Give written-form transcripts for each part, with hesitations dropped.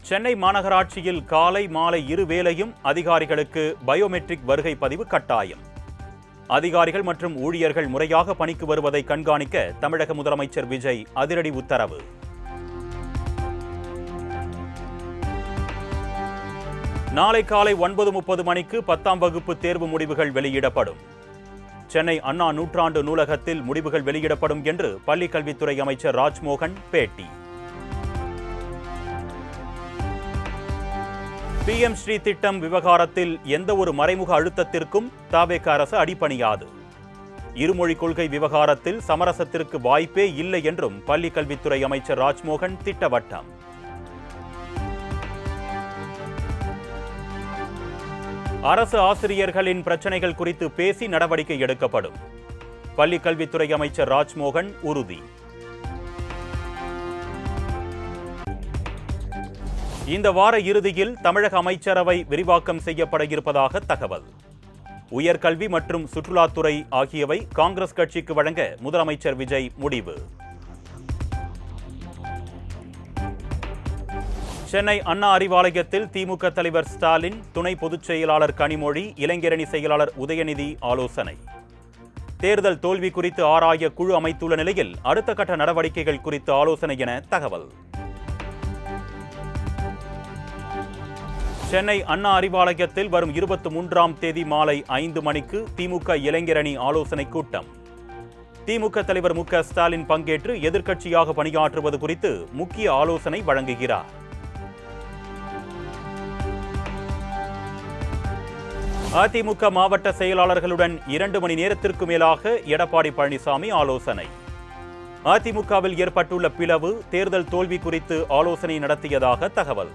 சென்னை மாநகராட்சியில் காலை மாலை இருவேளையும் அதிகாரிகளுக்கு பயோமெட்ரிக் வருகை பதிவு கட்டாயம். அதிகாரிகள் மற்றும் ஊழியர்கள் முறையாக பணிக்கு வருவதை கண்காணிக்க தமிழக முதலமைச்சர் விஜய் அதிரடி உத்தரவு. நாளை காலை 9:30 மணிக்கு 10ஆம் வகுப்பு தேர்வு முடிவுகள் வெளியிடப்படும். சென்னை அண்ணா நூற்றாண்டு நூலகத்தில் முடிவுகள் வெளியிடப்படும் என்று பள்ளிக் கல்வித்துறை அமைச்சர் ராஜ்மோகன் பேட்டி. PM ஸ்ரீ திட்டம் விவகாரத்தில் எந்த ஒரு மறைமுக அழுத்தத்திற்கும் தவேக அரசு அடிபணியாது. இருமொழி கொள்கை விவகாரத்தில் சமரசத்திற்கு வாய்ப்பே இல்லை என்றும் பள்ளிக் கல்வித்துறை அமைச்சர் ராஜ்மோகன் திட்டவட்டம். அரசு ஆசிரியர்களின் பிரச்சனைகள் குறித்து பேசி நடவடிக்கை எடுக்கப்படும். பள்ளிக் கல்வித்துறை அமைச்சர் ராஜ்மோகன் உறுதி. இந்த வார இறுதியில் தமிழக அமைச்சரவை விரிவாக்கம் செய்யப்பட இருப்பதாக தகவல். உயர்கல்வி மற்றும் சுற்றுலாத்துறை ஆகியவை காங்கிரஸ் கட்சிக்கு வழங்க முதலமைச்சர் விஜய் முடிவு. சென்னை அண்ணா அறிவாலயத்தில் திமுக தலைவர் ஸ்டாலின், துணை பொதுச் செயலாளர் கனிமொழி, இளைஞரணி செயலாளர் உதயநிதி ஆலோசனை. தேர்தல் தோல்வி குறித்து ஆராய குழு அமைத்துள்ள நிலையில் அடுத்த கட்ட நடவடிக்கைகள் குறித்து ஆலோசனை என தகவல். சென்னை அண்ணா அறிவாலயத்தில் வரும் 23ஆம் தேதி மாலை 5 மணிக்கு திமுக இளைஞரணி ஆலோசனை கூட்டம். திமுக தலைவர் மு.க. ஸ்டாலின் பங்கேற்று எதிர்க்கட்சியாக பணியாற்றுவது குறித்து முக்கிய ஆலோசனை வழங்குகிறார். அதிமுக மாவட்ட செயலாளர்களுடன் 2 மணி நேரத்திற்கு மேலாக எடப்பாடி பழனிசாமி ஆலோசனை. அதிமுகவில் ஏற்பட்டுள்ள பிளவு, தேர்தல் தோல்வி குறித்து ஆலோசனை நடத்தியதாக தகவல்.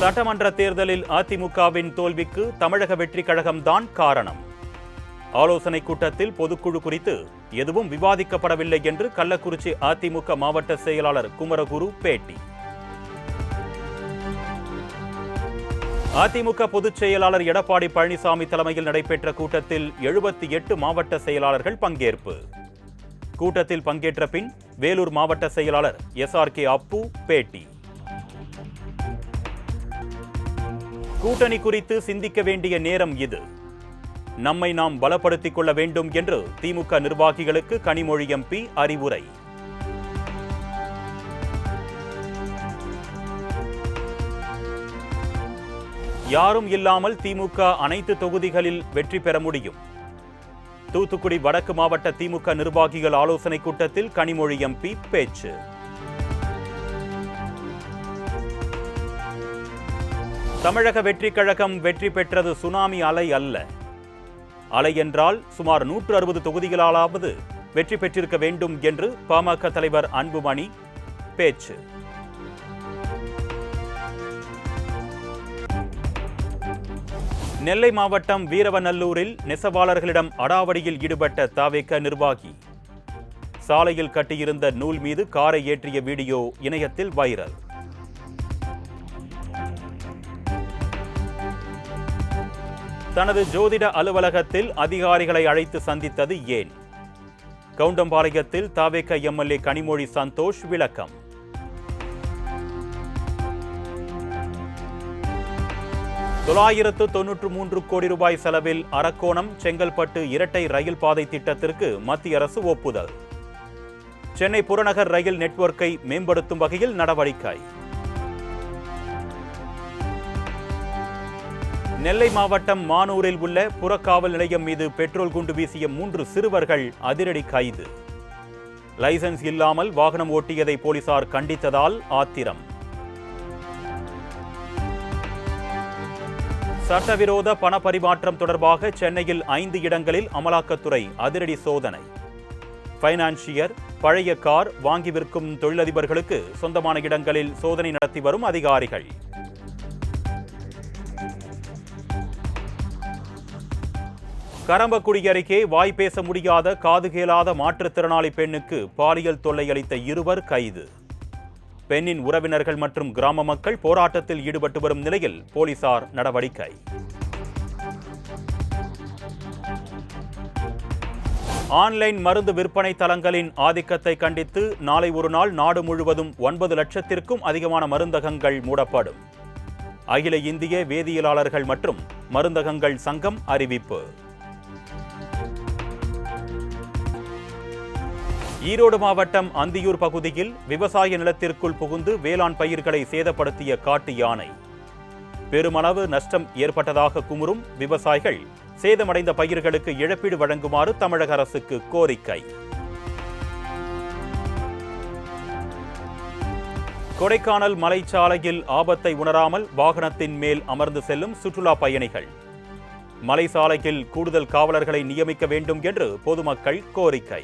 சட்டமன்ற தேர்தலில் அதிமுகவின் தோல்விக்கு தமிழக வெற்றி கழகம்தான் காரணம். ஆலோசனை கூட்டத்தில் பொதுக்குழு குறித்து எதுவும் விவாதிக்கப்படவில்லை என்று கள்ளக்குறிச்சி அதிமுக மாவட்ட செயலாளர் குமரகுரு பேட்டி. அதிமுக பொதுச் செயலாளர் எடப்பாடி பழனிசாமி தலைமையில் நடைபெற்ற கூட்டத்தில் 78 மாவட்ட செயலாளர்கள் பங்கேற்பு. கூட்டத்தில் பங்கேற்ற பின் வேலூர் மாவட்ட செயலாளர் SRK அப்பு பேட்டி. கூட்டணி குறித்து சிந்திக்க வேண்டிய நேரம் இது. நம்மை நாம் பலப்படுத்திக் கொள்ள வேண்டும் என்று திமுக நிர்வாகிகளுக்கு கனிமொழி MP அறிவுரை. யாரும் இல்லாமல் திமுக அனைத்து தொகுதிகளில் வெற்றி பெற முடியும். தூத்துக்குடி வடக்கு மாவட்ட திமுக நிர்வாகிகள் ஆலோசனை கூட்டத்தில் கனிமொழி MP பேச்சு. தமிழக வெற்றி கழகம் வெற்றி பெற்றது சுனாமி அலை அல்ல. அலை என்றால் சுமார் 160 தொகுதிகளாலாவது வெற்றி பெற்றிருக்க வேண்டும் என்று பாமக தலைவர் அன்புமணி பேச்சு. நெல்லை மாவட்டம் வீரவநல்லூரில் நெசவாளர்களிடம் அடாவடியில் ஈடுபட்ட தவேக நிர்வாகி. சாலையில் கட்டியிருந்த நூல் மீது காரை ஏற்றிய வீடியோ இணையத்தில் வைரல். தனது ஜோதிட அலுவலகத்தில் அதிகாரிகளை அழைத்து சந்தித்தது ஏன்? கவுண்டம்பாளையத்தில் தவேக MLA கனிமொழி சந்தோஷ் விளக்கம். $993 கோடி செலவில் அரக்கோணம் செங்கல்பட்டு இரட்டை ரயில் பாதை திட்டத்திற்கு மத்திய அரசு ஒப்புதல். சென்னை புறநகர் ரயில் நெட்வொர்க்கை மேம்படுத்தும் வகையில் நடவடிக்கை. நெல்லை மாவட்டம் மானூரில் உள்ள புறக்காவல் நிலையம் மீது பெட்ரோல் குண்டு வீசிய 3 சிறுவர்கள் அதிரடி கைது. லைசென்ஸ் இல்லாமல் வாகனம் ஓட்டியதை போலீசார் கண்டித்ததால் ஆத்திரம். சட்டவிரோத பண பரிமாற்றம் தொடர்பாக சென்னையில் 5 இடங்களில் அமலாக்கத்துறை அதிரடி சோதனை. பைனான்சியர், பழைய கார் வாங்கி விற்கும் தொழிலதிபர்களுக்கு சொந்தமான இடங்களில் சோதனை நடத்தி வரும் அதிகாரிகள். கரம்பக்குடி அருகே வாய் பேச முடியாத காது கேளாத மாற்றுத்திறனாளி பெண்ணுக்கு பாலியல் தொல்லை அளித்த 2 கைது. பெண்ணின் உறவினர்கள் மற்றும் கிராம மக்கள் போராட்டத்தில் ஈடுபட்டு வரும் நிலையில் போலீசார் நடவடிக்கை. ஆன்லைன் மருந்து விற்பனை தளங்களின் ஆதிக்கத்தை கண்டித்து நாளை ஒரு நாள் நாடு முழுவதும் 9 லட்சத்திற்கும் அதிகமான மருந்தகங்கள் மூடப்படும். அகில இந்திய வேதியியலாளர்கள் மற்றும் மருந்தகங்கள் சங்கம் அறிவிப்பு. ஈரோடு மாவட்டம் அந்தியூர் பகுதியில் விவசாய நிலத்திற்குள் புகுந்து வேளாண் பயிர்களை சேதப்படுத்திய காட்டு யானை. பெருமளவு நஷ்டம் ஏற்பட்டதாக குமுறும் விவசாயிகள் சேதமடைந்த பயிர்களுக்கு இழப்பீடு வழங்குமாறு தமிழக அரசுக்கு கோரிக்கை. கொடைக்கானல் மலைச்சாலையில் ஆபத்தை உணராமல் வாகனத்தின் மேல் அமர்ந்து செல்லும் சுற்றுலா பயணிகள். மலைச்சாலையில் கூடுதல் காவலர்களை நியமிக்க வேண்டும் என்று பொதுமக்கள் கோரிக்கை.